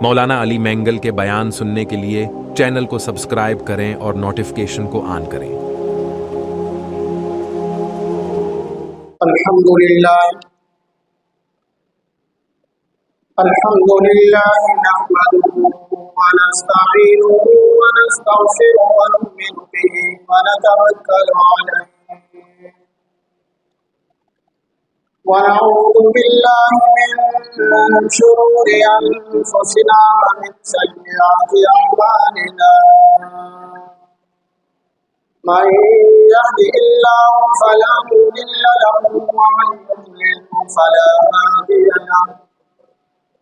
मौलाना अली मेंगल के बयान सुनने के लिए चैनल को सब्सक्राइब करें और नोटिफिकेशन को ऑन करें। अल्हम्दुलिल्लाह नहमदुहु व नस्तईनुहु व नस्तगफिरुहु व नु'मिनु बिही व नतवक्कलु अलैहि व नऊज़ु बिल्लाहि मिन शुरूरि अनफुसिना व मिन सय्यिआति अअमालिना। मन यहदिहिल्लाहु फला मुदिल्ल लहु व मन युद्लिल्हु फला हादिय लहु।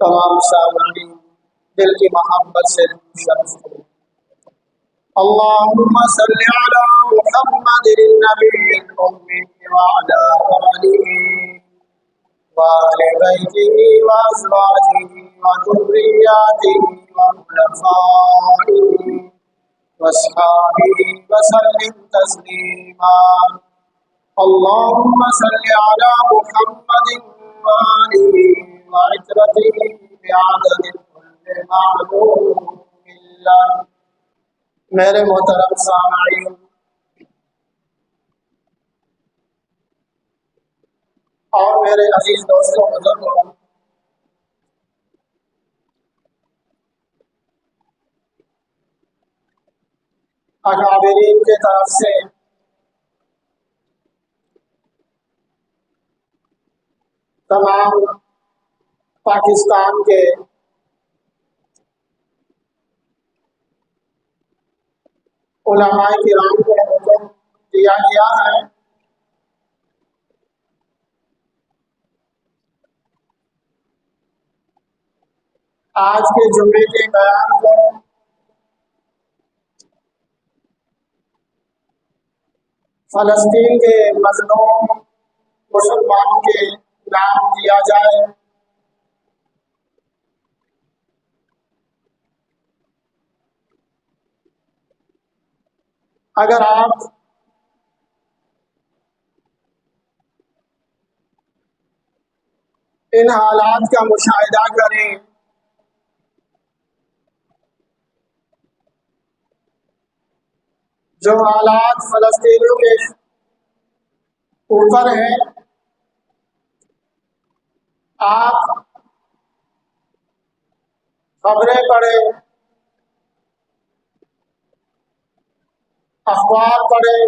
तमाम सामईन दिल की मोहब्बत से शर्फ अल्लाहुम्मा सल्लि अला मुहम्मदिन नबिय्यिल उम्मी व अला आलिहि व अहलि बैतिहि व अज़वाजिहि व ज़ुर्रिय्यतिहि व खुलफाइहि व अस्हाबिहि व सल्लिम तस्लीमा। अल्लाहुम्मा सल्लि अला मुहम्मदिन व आलिहि मेरे मोहतरम सामईन, और मेरे अजीज दोस्तों बुजुर्गों, अकाबिरीन के तरफ से तमाम पाकिस्तान के उलमाए किराम को हुक्म दिया गया है आज के जुम्मे के बयान को फलस्तीन के मजलूम मुसलमानों के नाम दिया जाए। अगर आप इन हालात का मुशाहिदा करें जो हालात फलस्तीनियों के ऊपर हैं, आप खबरें पढ़ें, अखबार पढ़ें,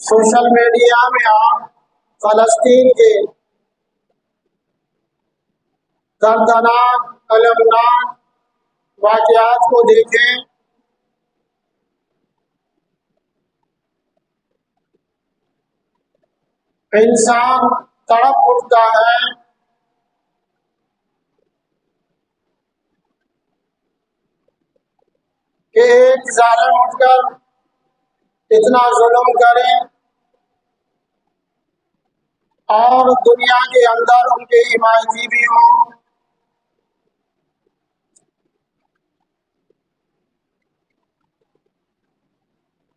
सोशल मीडिया में आप फलस्तीन के दर्दनाक अलमनाक वाक़यात को देखें। इंसान तड़प उठता है कि एक जालिम उठकर इतना जुल्म करे और दुनिया के अंदर उनके हिमायती भी हों,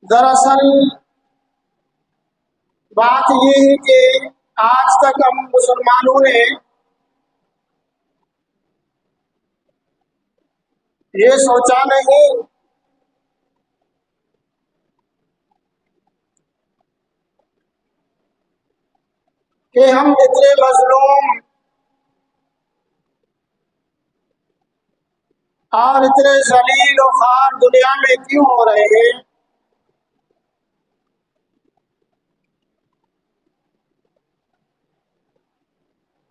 दरअसल बात ये है कि आज तक हम मुसलमानों ने ये सोचा नहीं कि हम इतने मजलूम और इतने जलील और ख्वार दुनिया में क्यों हो रहे हैं।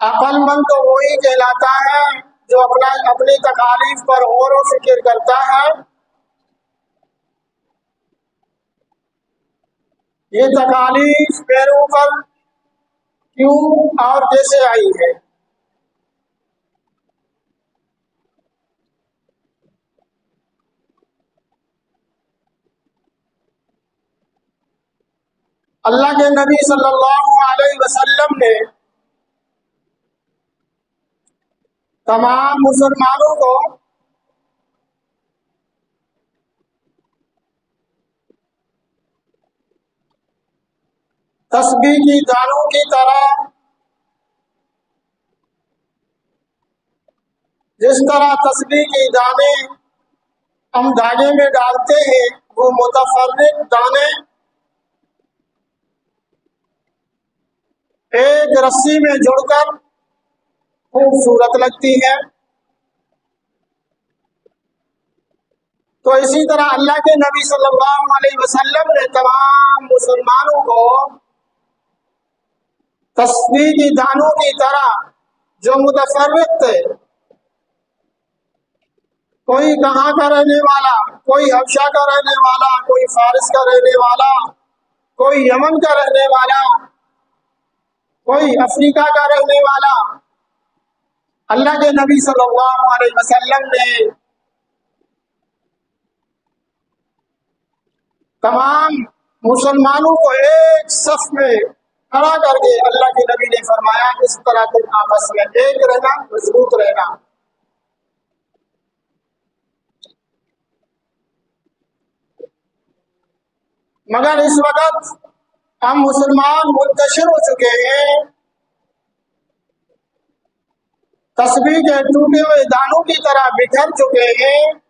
अक्लमंद तो वही कहलाता है जो अपनी तकालीफ पर गौर व फिक्र करता है। ये तकालीफ मेरे ऊपर क्यों और कैसे आई है। अल्लाह के नबी सल्लल्लाहु अलैहि वसल्लम ने तमाम मुसलमानों को तस्बीह की दानों की तरह, जिस तरह तस्बीह के दाने हम धागे में डालते हैं, वो मुतफर्रिक दाने एक रस्सी में जुड़कर खूबसूरत लगती है। तो इसी तरह अल्लाह के नबी सल्लल्लाहु अलैहि वसल्लम ने तमाम मुसलमानों को तस्बीह की दानों की तरह जो मुतफर्रिक थे, कोई कहाँ का रहने वाला, कोई हबशा का रहने वाला, कोई फारिस का रहने वाला, कोई यमन का रहने वाला, कोई अफ्रीका का रहने वाला, अल्लाह के नबी सल्लल्लाहु अलैहि वसल्लम ने तमाम मुसलमानों को एक सफ में खड़ा करके अल्लाह के नबी ने फरमाया, इस तरह तुम आपस में एक रहना, मजबूत रहना। मगर इस वक्त हम मुसलमान मुंतशिर हो चुके हैं, तस्बीह के टूटे हुए दानों की तरह बिखर चुके हैं।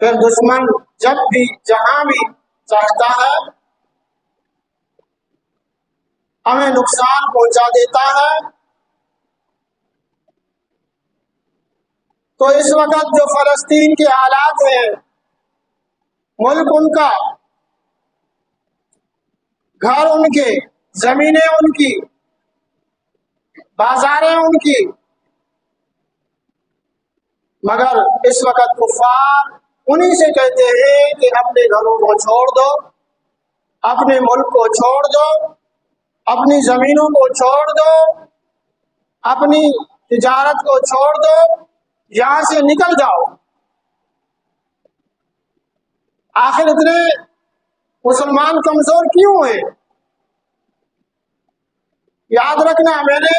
फिर दुश्मन जब भी जहां भी चाहता है हमें नुकसान पहुंचा देता है। तो इस वक्त जो फलस्तीन के हालात हैं, मुल्क उनका, घर उनके, जमीनें उनकी, बाजारें उनकी, मगर इस वक्त कुफार उन्हीं से कहते हैं कि अपने घरों को छोड़ दो, अपने मुल्क को छोड़ दो, अपनी जमीनों को छोड़ दो, अपनी तिजारत को छोड़ दो, यहां से निकल जाओ। आखिर इतने मुसलमान कमजोर क्यों हैं? याद रखना, मैंने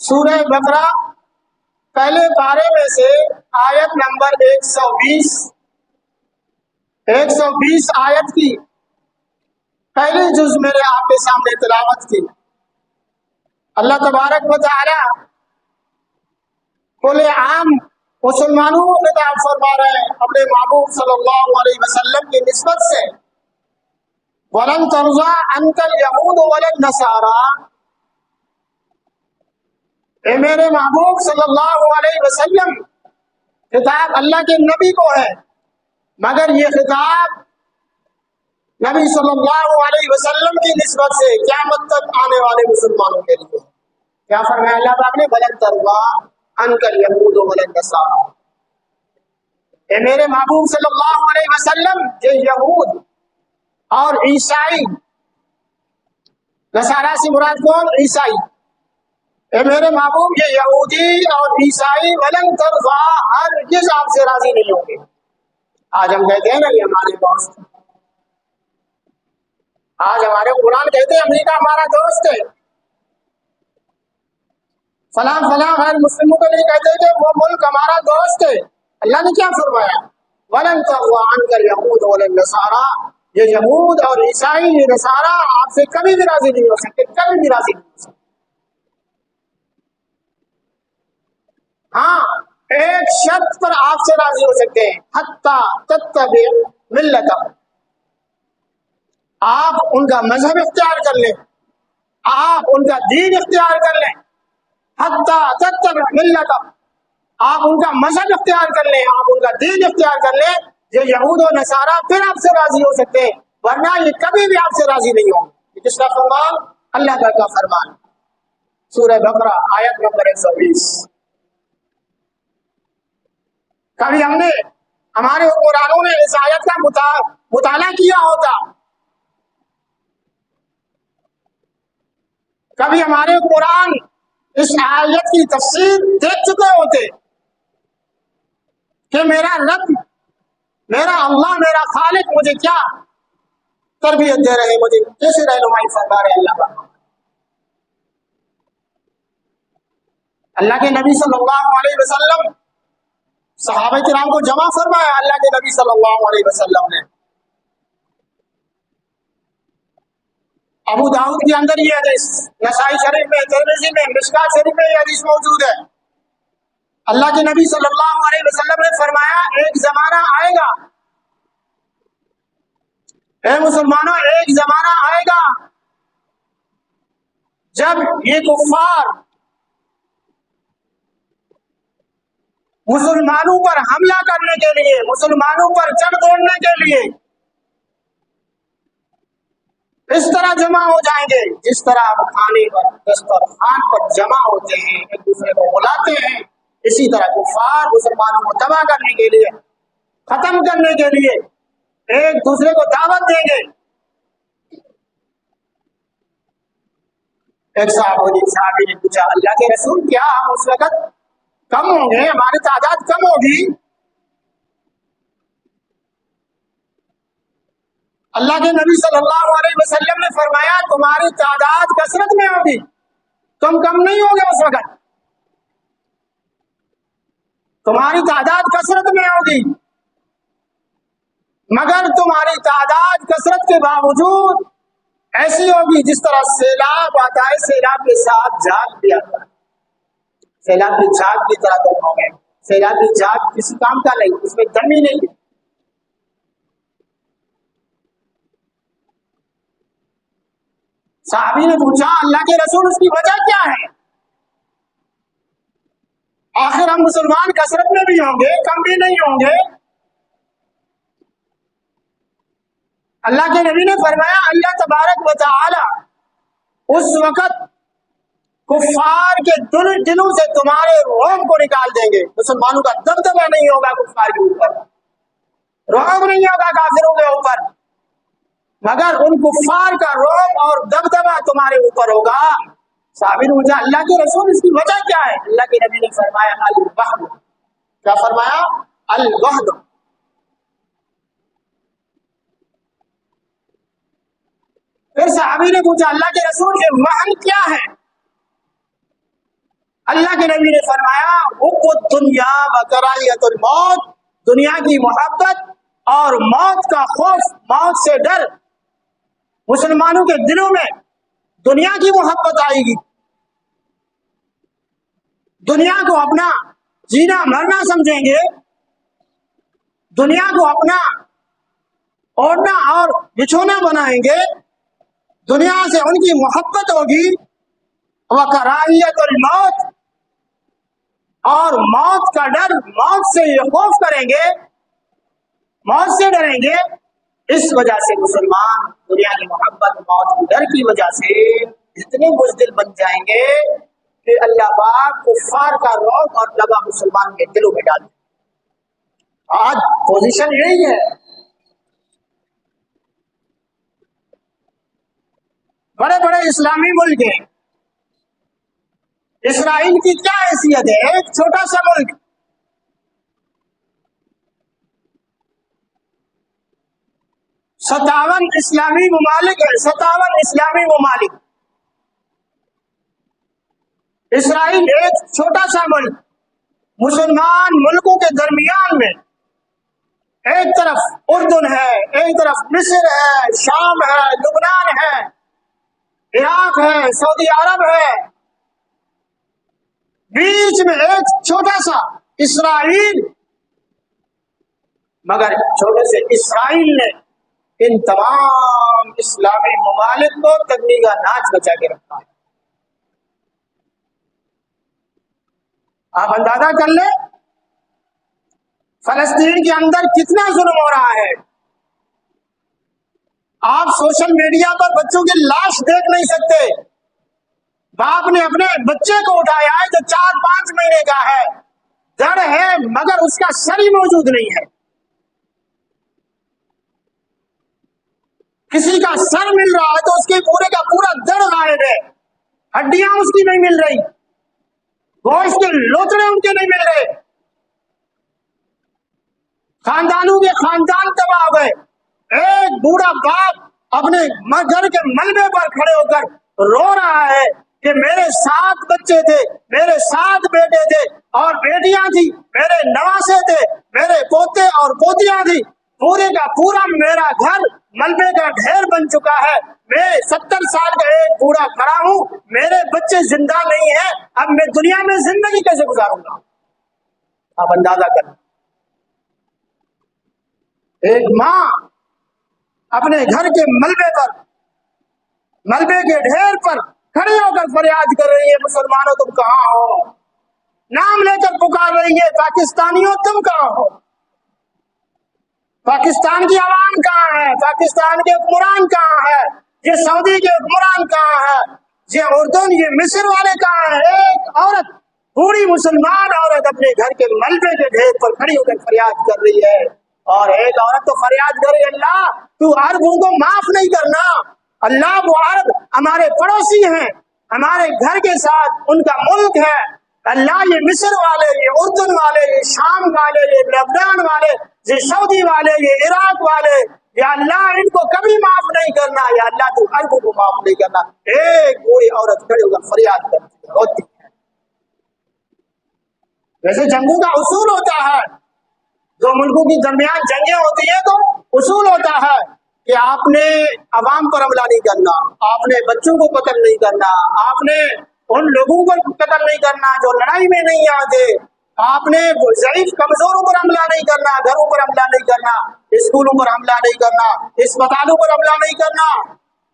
सूरह बकरा पहले पारे में से आयत नंबर 120 आयत की पहली जुज मेरे आपके सामने तिलावत की। अल्लाह तबारक व तआला खुले आम मुसलमानों को खिताब फरमा रहे हैं अपने महबूब सल्लल्लाहु अलैहि वसल्लम की निस्बत से, वलन तर्ज़ा अन्कल यहूद वलन नसारा। ए मेरे महबूब सल्लल्लाहु अलैहि वसल्लम, खिताब अल्लाह के नबी को है, मगर ये खिताब नबी सल्लल्लाहु अलैहि वसल्लम की निस्बत से क़यामत तक आने वाले मुसलमानों के लिए। क्या फरमाया अल्लाह पाक ने? वलन तर्ज़ा अन्कल यहूद वलन नसारा। ए मेरे महबूब सल्लल्लाहु अलैहि वसल्लम, ये यहूद और ईसाई, नसारा से मुराद कौन? ईसाई। ए मेरे महबूब, ये यहूदी और ईसाई वलन तर्ज़ा, हरगिज़ आपसे राजी नहीं होंगे। आज हम कहते हैं ना, ये हमारे दोस्त, आज हमारे कुरान कहते हैं अमेरिका हमारा दोस्त है, फलां फलां गैर मुस्लिमों को नहीं कहते कि वो मुल्क हमारा दोस्त है। अल्लाह ने क्या फरमाया? वलन तर्ज़ा अन्कल यहूद वलन नसारा, ये यहूद और ईसाई ये नसारा आपसे कभी भी राजी नहीं हो सकते, कभी भी राजी नहीं हो सकते। हाँ, एक शर्त पर आपसे राजी हो सकते हैं, हत्ता तत्तबि मिल्लतहुम, आप उनका मजहब इख्तियार कर लें, आप उनका दीन इख्तियार कर लें। हत्ता तत्तबि मिल्लतहुम, आप उनका मजहब इख्तियार कर लें, आप उनका दीन इख्तियार कर लें, ये यहूद और नसारा फिर आपसे राजी हो सकते हैं, वरना ये कभी भी आपसे राजी नहीं होंगे। किसका फरमान? अल्लाह का फरमान, सूरह बकरा आयत नंबर 120। कभी हमने हमारे हुक्मरानों ने इस आयत का मुताला किया होता, कभी हमारे कुरान इस आयत की तफसीर देख चुके होते कि मेरा रब, मेरा अल्लाह, मेरा खालिक मुझे क्या तरबियत दे रहे, मुझे कैसे रहनुमाई फरमा रहे अल्लाह पर। अल्लाह के नबी सल्लल्लाहु अलैहि वसल्लम सहाबा किराम को जमा फरमाया। अल्लाह के नबी सल्लल्लाहु अलैहि वसल्लम ने अबू दाऊद के अंदर ये हदीस, नसाई शरीफ में, तिरमिज़ी में, मिशकात शरीफ में ये हदीस मौजूद है। अल्लाह के नबी सल्लल्लाहु अलैहि वसल्लम ने फरमाया, एक जमाना आएगा, ए मुसलमानों, एक जमाना आएगा जब ये कुफ्फार मुसलमानों पर हमला करने के लिए, मुसलमानों पर चढ़ दौड़ने के लिए इस तरह जमा हो जाएंगे जिस तरह हम खाने पर, दस्तरखान पर जमा होते हैं, एक दूसरे को बुलाते हैं, इसी तरह कुफ्फार मुसलमानों को तबाह करने के लिए, खत्म करने के लिए एक दूसरे को दावत देंगे। एक साहबी ने पूछा, अल्लाह के रसूल, क्या हम उस वक्त कम होंगे, हमारी तादाद कम होगी? अल्लाह के नबी सल्लल्लाहु अलैहि वसल्लम ने फरमाया, तुम्हारी तादाद कसरत में होगी, तुम कम नहीं होगे उस वक्त, तुम्हारी तादाद कसरत में होगी, मगर तुम्हारी तादाद कसरत के बावजूद ऐसी होगी जिस तरह सैलाब आता है, सैलाब के साथ झाग भी आता है, सैलाब की झाग की तरह तुम होंगे। सैलाब की झाग किसी काम का नहीं, उसमें दम ही नहीं। साहबी ने पूछा, अल्लाह के रसूल, उसकी वजह क्या है? आखिर हम मुसलमान कसरत में भी होंगे, कम भी नहीं होंगे। अल्लाह के नबी ने फरमाया, अल्लाह तबारक व तआला उस वक्त कुफ्फार के दिलों से तुम्हारे रोम को निकाल देंगे। मुसलमानों का दबदबा नहीं होगा कुफ्फार के ऊपर, रोम नहीं होगा काफिरों के ऊपर, मगर उन कुफ्फार का रोम और दबदबा तुम्हारे ऊपर होगा। साहबी ने पूछा, अल्लाह के रसूल, इसकी वजह क्या है? अल्लाह के नबी ने फरमाया, अल वहद। क्या फरमाया? अल वहद। फिर साहबी ने पूछा, अल्लाह के रसूल, ये वहन क्या है? अल्लाह के नबी ने फरमाया, हुब्बुद दुनिया व कराहियतुल मौत, दुनिया की मोहब्बत और मौत का खौफ, मौत से डर। मुसलमानों के दिलों में दुनिया की मोहब्बत आएगी, दुनिया को अपना जीना मरना समझेंगे, दुनिया को अपना ओढ़ना और बिछोना बनाएंगे, दुनिया से उनकी मोहब्बत होगी। व कराहियतुल मौत, और मौत का डर, मौत से ये खौफ करेंगे, मौत से डरेंगे। इस वजह से मुसलमान दुनिया की मोहब्बत, मौत के डर की वजह से इतने बुज़दिल बन जाएंगे कि अल्लाह पाक कुफ्फार का रौब और लगा मुसलमान के दिलों में डाल दे। आज पोजीशन यही है। बड़े बड़े इस्लामी मुल्क हैं, इसराइल की क्या हैसियत है? एक छोटा सा मुल्क, 57 इस्लामी ममालिक है, 57 इस्लामी ममालिक। इसराइल एक छोटा सा मुल्क, मुसलमान मुल्कों के दरमियान में एक तरफ उर्दून है, एक तरफ मिस्र है, शाम है, लुबनान है, इराक है, सऊदी अरब है, बीच में एक छोटा सा इसराइल। मगर छोटे से इसराइल ने इन तमाम इस्लामी ममालिक को तगनी का नाच बचा के रखा है। आप अंदाजा कर ले फलस्तीन के अंदर कितना जुल्म हो रहा है। आप सोशल मीडिया पर बच्चों की लाश देख नहीं सकते। बाप ने अपने बच्चे को उठाया है जो 4-5 महीने का है, जड़ है मगर उसका सर ही मौजूद नहीं है। किसी का सर मिल रहा है तो उसके पूरे का पूरा जड़ गायब है, हड्डियां उसकी नहीं मिल रही, गोश्त के लोथड़े उनके नहीं मिल रहे, खानदानों के खानदान तबाह हो गए। एक बूढ़ा बाप अपने घर के मलबे पर खड़े होकर रो रहा है कि मेरे 7 बच्चे थे, मेरे 7 बेटे थे और बेटियां थी, मेरे नवासे थे, मेरे पोते और पोतियां थी, पूरे का पूरा मेरा घर मलबे का ढेर बन चुका है। मैं 70 साल का एक बूढ़ा खड़ा हूं, मेरे बच्चे जिंदा नहीं है, अब मैं दुनिया में जिंदगी कैसे गुजारूंगा। आप अंदाजा करें, एक माँ अपने घर के मलबे के ढेर पर खड़े होकर फरियाद कर रही है, मुसलमानों तुम कहां हो। नाम लेकर पुकार रही है, पाकिस्तानियों तुम कहां हो। पाकिस्तान की आवाम कहां है, पाकिस्तान के हुक्मरान कहां है, ये सऊदी के हुक्मरान कहां है, ये उर्दून ये मिस्र वाले कहां है। एक औरत, पूरी मुसलमान औरत अपने घर के मलबे के ढेर पर खड़ी होकर फरियाद कर रही है। और एक औरत तो फरियाद करे, अल्लाह तू अरबों को माफ नहीं करना, अल्लाह वो अरब हमारे पड़ोसी हैं, हमारे घर के साथ उनका मुल्क है, अल्लाह ये मिस्र वाले, ये उर्दून वाले, ये शाम वाले, ये लेबनान वाले, ये सऊदी वाले, ये इराक वाले, या अल्लाह इनको कभी माफ नहीं करना, या अल्लाह तू अरबों को माफ नहीं करना। एक बूढ़ी औरत खड़ी होकर फरियाद करती है, रोती है। वैसे जंगों का उसूल होता है, दो मुल्कों के दरमियान जंगें होती है तो उसूल होता है कि आपने अवाम पर हमला नहीं करना, आपने बच्चों को कत्ल नहीं करना, आपने उन लोगों पर कत्ल नहीं करना जो लड़ाई में नहीं आते, आपने ज़ईफ कमजोरों पर हमला नहीं करना, घरों पर हमला नहीं करना, स्कूलों पर हमला नहीं करना, अस्पतालों पर हमला नहीं करना।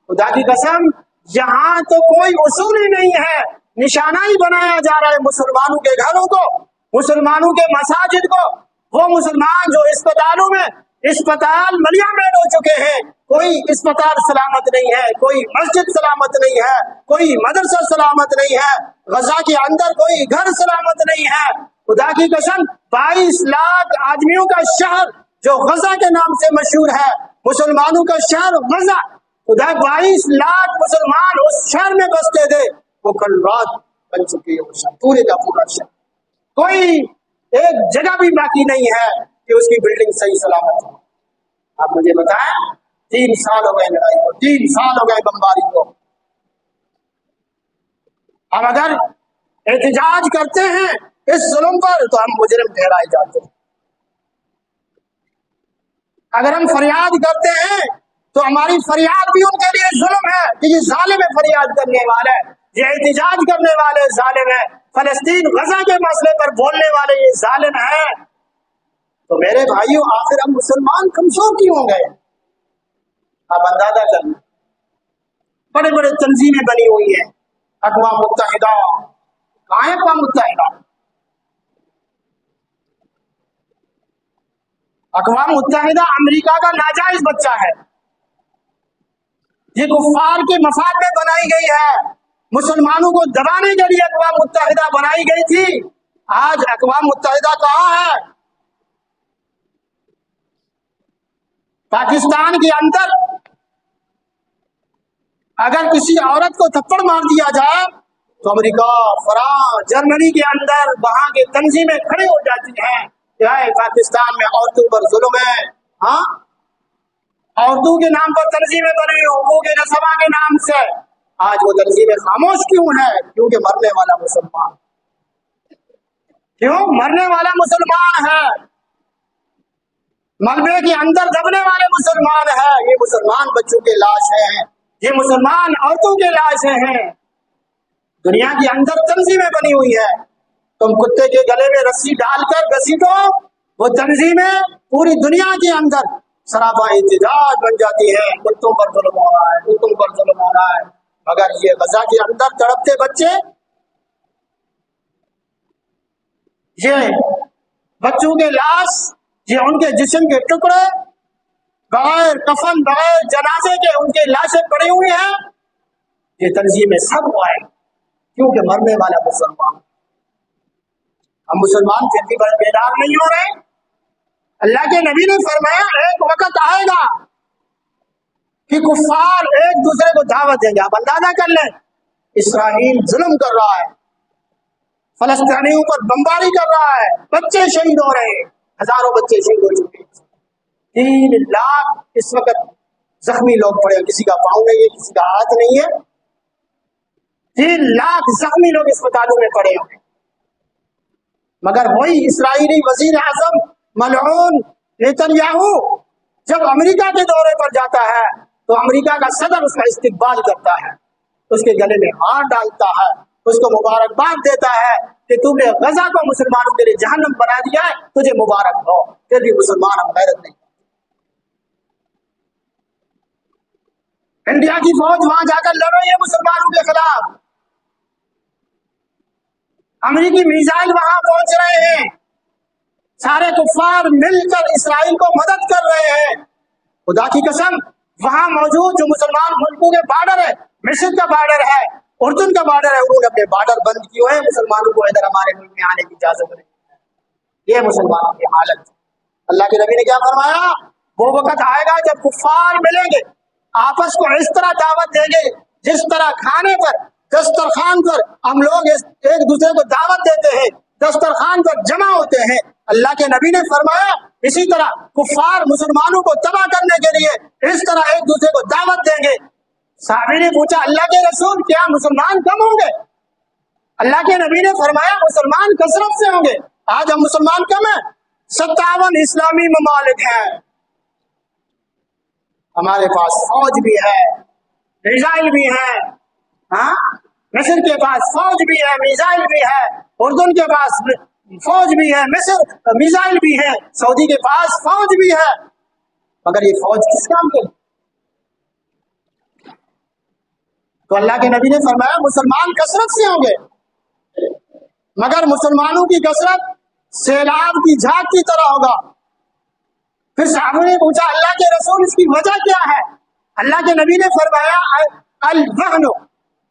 खुदा की कसम, यहाँ तो कोई उसूल ही नहीं है, निशाना ही बनाया जा रहा है मुसलमानों के घरों को, मुसलमानों के मसाजिद को। वो मुसलमान जो अस्पतालों में, अस्पताल मलियामेड हो चुके हैं, कोई अस्पताल सलामत नहीं है, कोई मस्जिद सलामत नहीं है, कोई मदरसा सलामत नहीं है, गजा के अंदर कोई घर सलामत नहीं है। खुदा की कसम, 22 लाख आदमियों का शहर जो गजा के नाम से मशहूर है, मुसलमानों का शहर गजा, खुदा 22 लाख मुसलमान उस शहर में बसते थे, वो कल रात बन चुकी है पूरे का पूरा शहर। कोई एक जगह भी बाकी नहीं है कि उसकी बिल्डिंग सही सलामत है। आप मुझे बताएं, 3 साल हो गए लड़ाई को, 3 साल हो गए बमबारी को। हम अगर एहतजाज करते हैं इस जुल्म पर तो हम मुजरिम ठहराए जाते हैं। अगर हम फरियाद करते हैं तो हमारी फरियाद भी उनके लिए जुल्म है कि ये जालिम है, फरियाद करने वाले, ये एहतजाज करने वाले जालिम है, फलस्तीन गजा के मसले पर बोलने वाले ये जालिम है। तो मेरे भाइयों, आखिर हम मुसलमान कमजोर क्यों हो गए। आप अंदाजा करें, बड़े बड़े तंजीमें बनी हुई हैं, अक़वाम मुत्तहिदा, कहाँ है अक़वाम मुत्तहिदा। अक़वाम मुत्तहिदा अमेरिका का नाजायज बच्चा है, ये कुफ्फार के मफाद में बनाई गई है, मुसलमानों को दबाने के लिए अक़वाम मुत्तहिदा बनाई गई थी। आज अक़वाम मुत्तहिदा कहाँ है। पाकिस्तान के अंदर अगर किसी औरत को थप्पड़ मार दिया जाए तो अमेरिका, फ्रांस, जर्मनी के अंदर वहां के तंजीमें खड़े हो जाती हैं, पाकिस्तान में औरतों पर जुल्म है। हाँ, औरतों के नाम पर तंजीमें बनी, हुकूक नसबा के नाम से। आज वो तंजीमें खामोश क्यों है? क्योंकि मरने वाला मुसलमान, क्यों मरने वाला मुसलमान है। मलबे के अंदर दबने वाले मुसलमान हैं, ये मुसलमान बच्चों के लाश हैं, ये मुसलमान औरतों के लाशें हैं। दुनिया के अंदर तंजीमें बनी हुई है, तुम कुत्ते के गले में रस्सी डालकर घसीटो, वो तंजीमें पूरी दुनिया के अंदर सरापा एहतजाज बन जाती है, कुत्तों पर जुल्म हो रहा है, कुत्तों पर जुल्म हो रहा है। मगर ये गजा के अंदर तड़पते बच्चे, ये बच्चों के लाश, ये उनके जिस्म के टुकड़े, बगैर कफन बगैर जनाजे के उनके लाशें पड़ी हुई हैं, ये तंजीमें सब आए क्योंकि मरने वाला मुसलमान। हम मुसलमान फिर भी बेदार नहीं हो रहे। अल्लाह के नबी ने फरमाया एक वक्त आएगा कि कुफ्फार एक दूसरे को दावत देंगे। आप अंदाजा कर लें, इसराइल जुल्म कर रहा है, फलस्तीनियों पर बमबारी कर रहा है, बच्चे शहीद हो रहे हैं, हजारों बच्चे शहीद हो चुके हैं, 3 लाख इस वक्त जख्मी लोग पड़े, किसी का पाँव नहीं है, किसी का हाथ नहीं है, 3 लाख जख्मी लोग अस्पतालों में पड़े हुए। मगर वही इसराइली वजीर आजम मलऊन नेतन्याहू जब अमेरिका के दौरे पर जाता है तो अमेरिका का सदर उसका इस्तकबाल करता है, उसके गले में हाथ डालता है, उसको मुबारकबाद देता है कि तुमने गजा को मुसलमानों के लिए जहन्नम बना दिया है, तुझे मुबारक हो। फिर भी मुसलमान हम गैरत नहीं। इंडिया की फौज वहां जाकर लड़ रही है मुसलमानों के खिलाफ, अमेरिकी मिसाइल वहां पहुंच रहे हैं, सारे कुफ्फार मिलकर इसराइल को मदद कर रहे हैं। खुदा की कसम वहां मौजूद जो मुसलमान मुल्कों के बॉर्डर है, मिस्र का बॉर्डर है, उर्दून का बॉर्डर है, उन्होंने अपने बॉर्डर बंद किए हुए हैं, मुसलमानों को इधर हमारे मुल्क में आने की इजाजत नहीं। ये मुसलमानों की हालत। अल्लाह के नबी ने क्या फरमाया, वो वक्त आएगा जब कुफ्फार मिलेंगे, आपस को इस तरह दावत देंगे जिस तरह खाने पर दस्तरखान पर हम लोग एक दूसरे को दावत देते हैं, दस्तरखान पर जमा होते हैं। अल्लाह के नबी ने फरमाया इसी तरह कुफ्फार मुसलमानों को तबाह करने के लिए इस तरह एक दूसरे को दावत देंगे। साहबी ने पूछा अल्लाह के रसूल क्या मुसलमान कम होंगे? अल्लाह के नबी ने फरमाया मुसलमान कसरत से होंगे। आज हम मुसलमान कम है, 57 इस्लामी ममालिक हैं, हमारे पास फौज भी है, मिसाइल भी है, हाँ मिस्र के पास फौज भी है, मिसाइल भी है, उर्दून के पास फौज भी है, मिस्र मिसाइल भी है, सऊदी के पास फौज भी है, मगर ये फौज किस काम के? तो अल्लाह के नबी ने फरमाया मुसलमान कसरत से होंगे, मगर मुसलमानों की कसरत सैलाब की झाग की तरह होगा। फिर साहबों ने पूछा अल्लाह के रसूल इसकी वजह क्या है? अल्लाह के नबी ने फरमाया अल वहन।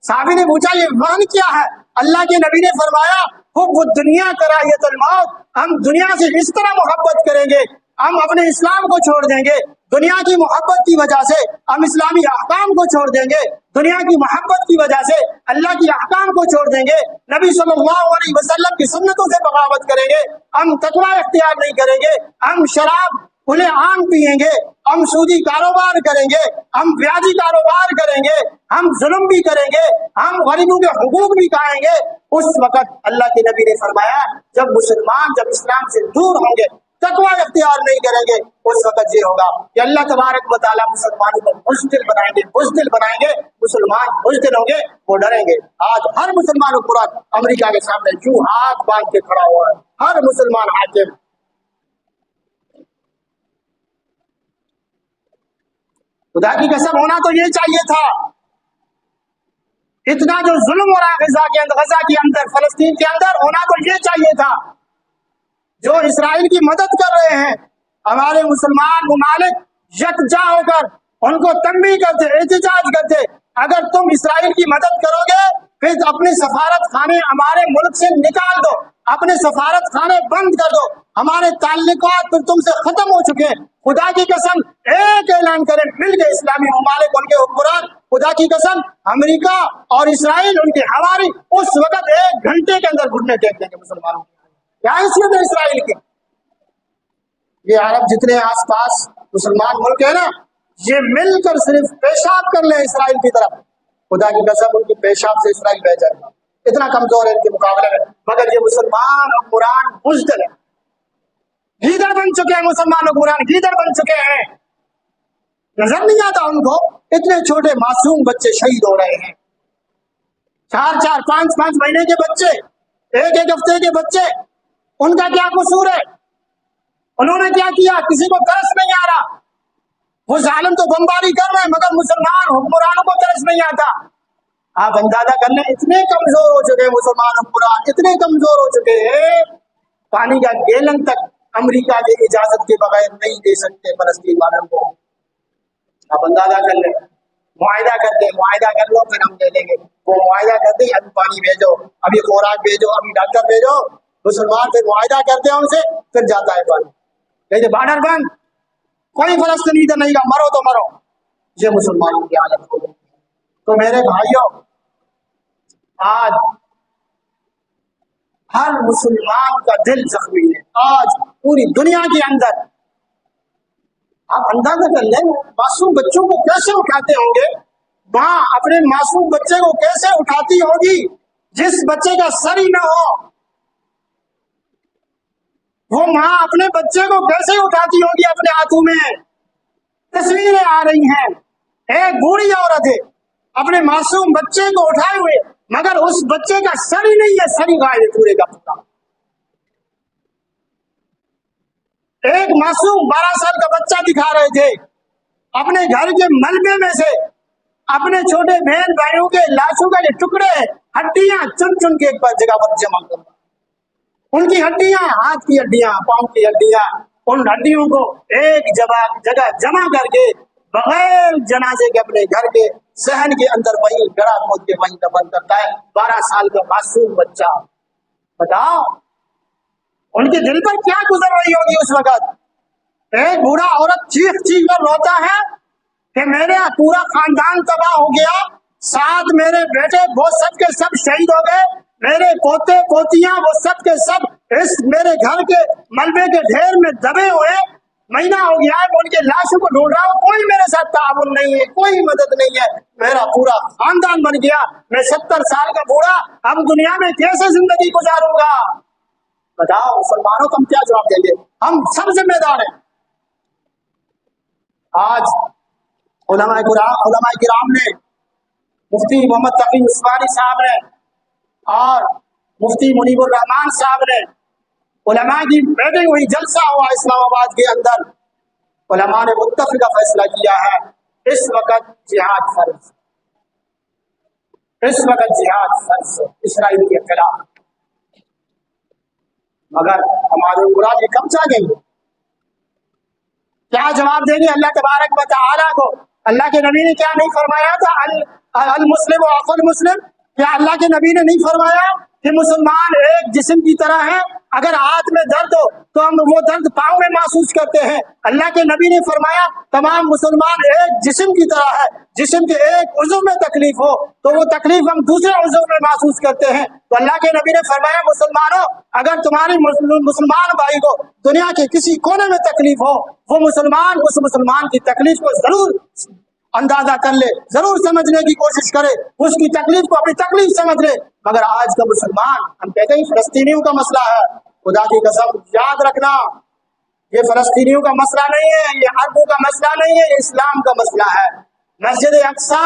साहबी ने पूछा ये वहन क्या है? अल्लाह के नबी ने फरमाया हुब्बु दुनिया कराहियतुल मौत, हम दुनिया से इस तरह मोहब्बत करेंगे, हम अपने इस्लाम को छोड़ देंगे, दुनिया की मोहब्बत की वजह से हम इस्लामी अहकाम को छोड़ देंगे, दुनिया की मोहब्बत की वजह से अल्लाह की अहकाम को छोड़ देंगे, नबी सल्लल्लाहु अलैहि वसल्लम की सुन्नतों से बगावत करेंगे, हम तकवा इख्तियार नहीं करेंगे, हम शराब खुले आम पिएंगे, हम सूदी कारोबार करेंगे, हम ब्याजी कारोबार करेंगे, हम जुल्म भी करेंगे, हम गरीबों के हुकूक भी खाएंगे। उस वक्त अल्लाह के नबी ने फरमाया जब मुसलमान जब इस्लाम से दूर होंगे, तकवा इख्तियार नहीं करेंगे, उस वक्त ये होगा कि अल्लाह तबारक व तआला मुसलमानों को बुज़दिल बनाएंगे, बुज़दिल बनाएंगे, मुसलमान बुज़दिल होंगे, वो डरेंगे। आज हर मुसलमान हुक्मरान अमेरिका के सामने यूं हाथ बांध के खड़ा हुआ है, हर मुसलमान हाकिम। खुदा की कसम होना तो ये चाहिए था, इतना जो जुल्म हो रहा है गजा के अंदर फलस्तीन के अंदर, होना तो ये चाहिए था। जो इसराइल की मदद कर रहे हैं हमारे मुसलमान मुमालिक यकजा होकर उनको तंबीह करते, एहतिजाज करते, अगर तुम इसराइल की मदद करोगे फिर अपने सफारत खाने हमारे मुल्क से निकाल दो, अपने सफारत खाने बंद कर दो, हमारे ताल्लुकात फिर तुमसे खत्म हो चुके हैं। खुदा की कसम एक ऐलान करें मिल के इस्लामी ममालिक उनके हुक्मरान, खुदा की कसम अमेरिका और इसराइल उनकी हमारी उस वक्त 1 घंटे के अंदर घुटने टेक देंगे मुसलमानों की। क्या हैसियत है इसराइल की? ये अरब जितने आसपास मुसलमान मुल्क है ना, ये मिलकर सिर्फ पेशाब कर ले इसराइल की तरफ, खुदा की कसम उनकी पेशाब से इसराइल बह जाएगा, इतना कमजोर है इनके मुकाबले में। मगर ये मुसलमान और कुरान बुज़दिल है, गीदड़ बन चुके हैं मुसलमान लोग, कुरान गीदड़ बन चुके हैं। नजर नहीं आता उनको, इतने छोटे मासूम बच्चे शहीद हो रहे हैं, 4-4, 5-5 महीने के बच्चे, 1-1 हफ्ते के बच्चे, उनका क्या कसूर है? उन्होंने क्या किया? किसी को तरस नहीं आ रहा। वो जालिम तो बमबारी कर रहे हैं, मगर मुसलमान हुक्मरानों को तरस नहीं आता। आप अंदाजा कर लें, इतने कमजोर हो चुके हैं मुसलमान हुक्मरान, इतने कमजोर हो चुके हैं, पानी का गैलन तक अमेरिका की इजाजत के बगैर नहीं दे सकते फलस्तीन वालों को। आप अंदाजा कर लें, मुआहिदा करते, मुआहिदा कर लो फिर हम दे देंगे। वो मुआहिदा करते, अभी पानी भेजो, अभी खुराक भेजो, अभी डॉक्टर भेजो। मुसलमान फिर मुआहिदा करते हैं उनसे, फिर जाता है पानी। लेकिन बॉर्डर बंद, कोई फलस्तीनी इधर नहीं का, मरो तो मरो। ये मुसलमानों की हालत हो गई। तो मेरे भाइयों, आज हर मुसलमान का दिल जख्मी है, आज पूरी दुनिया के अंदर। आप अंदाजा कर लें, मासूम बच्चों को कैसे उठाते होंगे, माँ अपने मासूम बच्चे को कैसे उठाती होगी, जिस बच्चे का सर ही ना हो। वो माँ अपने बच्चे को कैसे उठाती होगी अपने हाथों में। तस्वीरें आ रही हैं, एक बूढ़ी औरत है अपने मासूम बच्चे को उठाए हुए, मगर उस बच्चे का सर ही नहीं है, सर ही गायब है पूरे का पूरा। एक मासूम 12 साल का बच्चा दिखा रहे थे, अपने घर के मलबे में से अपने छोटे बहन भाइयों के लाशों के टुकड़े, हड्डियां चुन चुन के एक पर जगह पर जमा कर, उनकी हड्डियां, हाथ की हड्डियां, पांव की हड्डियां, उन हड्डियों को एक जगह जमा करके बगैर जनाजे के अपने घर के सहन के अंदर वहीं गड़ा खोद के वहीं दफन करता है 12 साल का मासूम बच्चा। बताओ उनके दिल पर क्या गुजर रही होगी उस वक्त। एक बूढ़ा औरत चीख चीख कर रोता है कि मेरे पूरा खानदान तबाह हो गया, साथ मेरे बेटे वो सब के सब शहीद हो गए, मेरे पोते पोतियां वो सब के सब इस मेरे घर के मलबे के ढेर में दबे हुए, महीना हो गया है, उनके लाशों को ढूंढ रहा हूं, कोई मेरे साथ ताउन नहीं है, कोई मदद नहीं है, मेरा पूरा खानदान बन गया, मैं 70 साल का बूढ़ा अब दुनिया में कैसे जिंदगी गुजारूंगा। बताओ मुसलमानों को हम क्या जवाब देंगे? हम सब जिम्मेदार हैं। आज उलमाए किराम ने, मुफ्ती मोहम्मद तकी उस्मानी साहब ने और मुफ्ती मुनीबुर रहमान साहब ने, उलमा की बैठक हुई, जलसा हुआ इस्लामाबाद के अंदर, उलमा ने मुत्तफिका फैसला किया है, इस वक्त जिहाद फर्ज, इस वक्त जिहाद फर्ज इसराइल के खिलाफ। मगर हमारे कुरान कब जागेंगे? क्या जवाब देंगे अल्लाह तबारक व तआला को? अल्लाह के नबी ने क्या नहीं फरमाया था, अल मुस्लिम व अखुल मुस्लिम? क्या अल्लाह के नबी ने नहीं फरमाया कि मुसलमान एक जिस्म की तरह है, अगर हाथ में दर्द हो तो हम वो दर्द पाँव में महसूस करते हैं। अल्लाह के नबी ने फरमाया तमाम मुसलमान एक जिस्म की तरह है, जिस्म के एक उज़्व में तकलीफ हो तो वो तकलीफ हम दूसरे उज़्व में महसूस करते हैं। तो अल्लाह के नबी ने फरमाया मुसलमानों, अगर तुम्हारी मुसलमान भाई को दुनिया के किसी कोने में तकलीफ हो, वो मुसलमान उस मुसलमान की तकलीफ को जरूर अंदाजा कर ले, जरूर समझने की कोशिश करे, उसकी तकलीफ को अपनी तकलीफ समझ ले। मगर आज का मुसलमान, हम कहते हैं फलस्तीनियों का मसला है, खुदा की कसम याद रखना, ये फलस्तीनियों का मसला नहीं है, ये अरबों का मसला नहीं है, ये इस्लाम का मसला है। मस्जिद अक्सा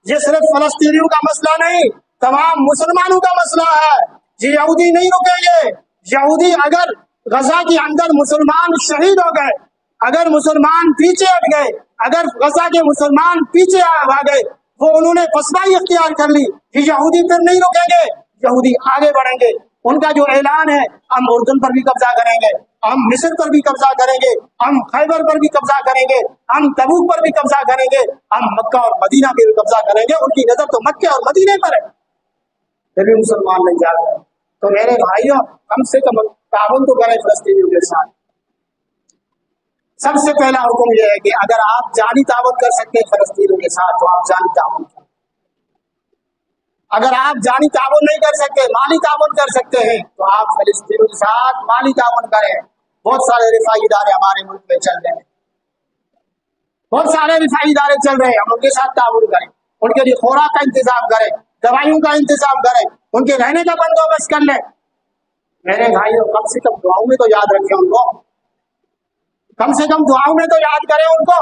ये सिर्फ फलस्तीनियों का मसला नहीं, तमाम मुसलमानों का मसला है। ये यहूदी नहीं रुकेंगे। यहूदी अगर गजा के अंदर मुसलमान शहीद हो गए, अगर मुसलमान पीछे हट गए, अगर गजा के मुसलमान पीछे आ गए, वो उन्होंने फसवाई इख्तियार कर ली, ये यहूदी फिर नहीं रुकेंगे, यहूदी आगे बढ़ेंगे। उनका जो ऐलान है, हम उर्दन पर भी कब्जा करेंगे, हम मिस्र पर भी कब्जा करेंगे, हम खैबर पर भी कब्जा करेंगे, हम तबूक पर भी कब्जा करेंगे, हम मक्का और मदीना पर भी कब्जा करेंगे। उनकी नजर तो मक्के और मदीने पर है, फिर भी मुसलमान नहीं जा रहे। तो मेरे भाइयों, कम से कम ताउन तो करें फलस्तीनियों के साथ। सबसे पहला हुक्म यह है कि अगर आप जानी ताउन कर सकते हैं फलस्तीनियों के साथ तो आप जानी ताउन करें। अगर आप जानी ताउन नहीं कर सकते, माली ताउन कर सकते हैं, तो आप फलस्तीनियों के साथ माली ताउन करें। बहुत सारे रिफाई इदारे हमारे मुल्क में चल रहे हैं, बहुत सारे रिफाई इदारे चल रहे हैं, हम उनके साथ ताउन करें, उनके लिए खुराक का इंतजाम करें, दवाइयों का इंतजाम करें, उनके रहने का बंदोबस्त कर लें। मेरे भाइयों, कम से कम दुआओं में तो याद रखें उनको। कम से कम दुआओं में तो याद करें उनको।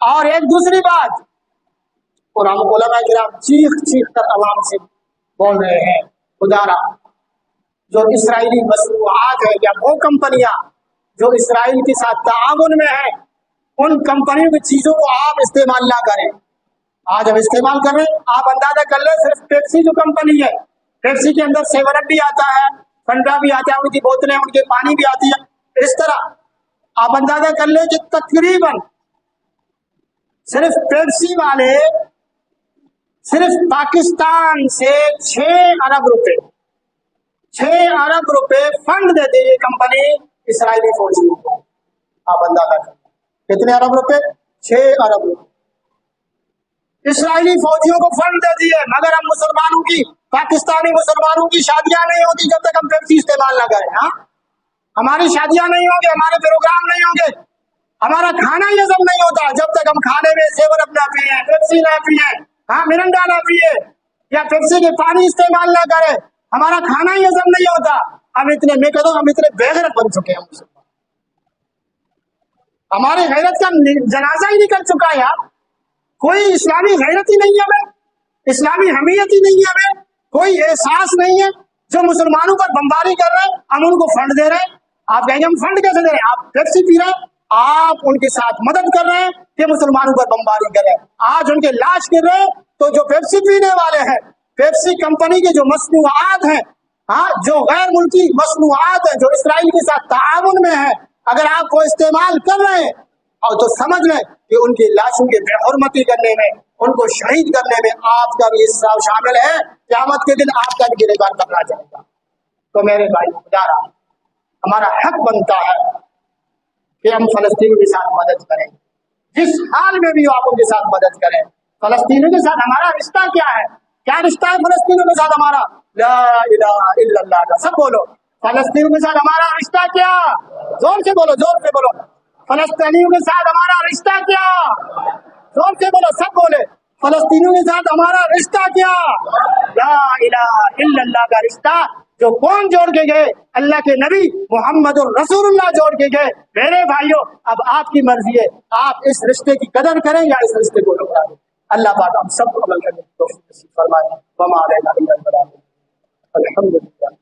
और एक दूसरी बात, और हम उलमा किराम चीख चीख कर अवाम से बोल रहे हैं, खुदारा जो इसराइली मसनूआत है या वो कंपनियां जो इसराइल के साथ ताआवुन में है, उन कंपनियों की चीजों को आप इस्तेमाल ना करें। आज हम इस्तेमाल कर रहे हैं, आप अंदाजा कर ले, सिर्फ पेप्सी जो कंपनी है, पेप्सी के अंदर 7 अप भी आता है, फंडा भी आता है, उनकी बोतलें, उनके पानी भी आती है। इस तरह आप अंदाजा कर ले कि तकरीबन सिर्फ पेप्सी वाले सिर्फ पाकिस्तान से 6 अरब रुपए 6 अरब रुपए फंड देती है ये कंपनी इसराइली फौजियों को। आप अंदाजा कर कितने अरब रुपए? 6 अरब रुपए इसराइली फौजियों को फंड देती है। मगर हम मुसलमानों की, पाकिस्तानी मुसलमानों की शादियां नहीं होती जब तक हम पेप्सी इस्तेमाल ना करें। हाँ, हमारी शादियां नहीं होंगे, हमारे प्रोग्राम नहीं होंगे, हमारा खाना ये सब नहीं होता जब तक हम खाने में 7 अप ना पिए, पेप्सी ना पिए, हाँ मिरिंडा ना पिए या पेप्सी के पानी इस्तेमाल ना करें, हमारा खाना ये सब नहीं होता। हम इतने, मैं कहता हूं हम इतने बेगैरत बन चुके हैं मुसलमान, हमारे गैरत का जनाजा ही निकल चुका है यार। कोई इस्लामी गैरत ही नहीं है हमें, इस्लामी हमीयत ही नहीं है हमें, कोई एहसास नहीं है। जो मुसलमानों पर बमबारी कर रहे हैं, हम उनको फंड दे रहे हैं। आप कहेंगे हम फंड कैसे दे रहे हैं? आप पेप्सी पी रहे हैं, आप उनके साथ मदद कर रहे हैं कि मुसलमानों पर बमबारी कर रहे हैं। आज उनके लाश गिर रहे हैं, तो जो पेप्सी पीने वाले हैं, पेप्सी कंपनी की जो मसनूआत हैं, हाँ जो गैर मुल्की मसनूआत है, जो इसराइल के साथ ताआवुन में है, अगर आप वो इस्तेमाल कर रहे हैं और तो समझ लें कि उनकी लाशों की बेहुरमती करने में, उनको शहीद करने में आपका भी हिस्सा शामिल है। क़यामत के दिन आपका भी गिरफ्तार करना जाएगा। तो मेरे भाई खुदारा, हमारा हक बनता है कि हम फलस्तीनियों के साथ मदद करें, जिस हाल में भी आप उनके साथ मदद करें। फलस्तीनियों के साथ हमारा रिश्ता क्या है? क्या रिश्ता है फलस्तीनियों के साथ हमारा? ला इलाहा इल्लल्लाह का सब बोलो। फलस्तीनियों के साथ हमारा रिश्ता क्या? जोर से बोलो, जोर से बोलो। फलस्तीनियों के साथ हमारा रिश्ता क्या? जोर से बोलो, सब बोले। फलस्तीनियों के साथ हमारा रिश्ता क्या? ला इलाहा इल्लल्लाह का रिश्ता, जो कौन जोड़ के गए? अल्लाह के नबी मोहम्मद रसूलुल्लाह जोड़ के गए। मेरे भाइयों, अब आपकी मर्जी है, आप इस रिश्ते की कदर करें या इस रिश्ते को ठुकरा दें। अल्लाह पाक हम सबको अमल करने की तौफीक नसीब फरमाए। वमा अलैना इल्ला अल बलाग। अल्हम्दुलिल्लाह।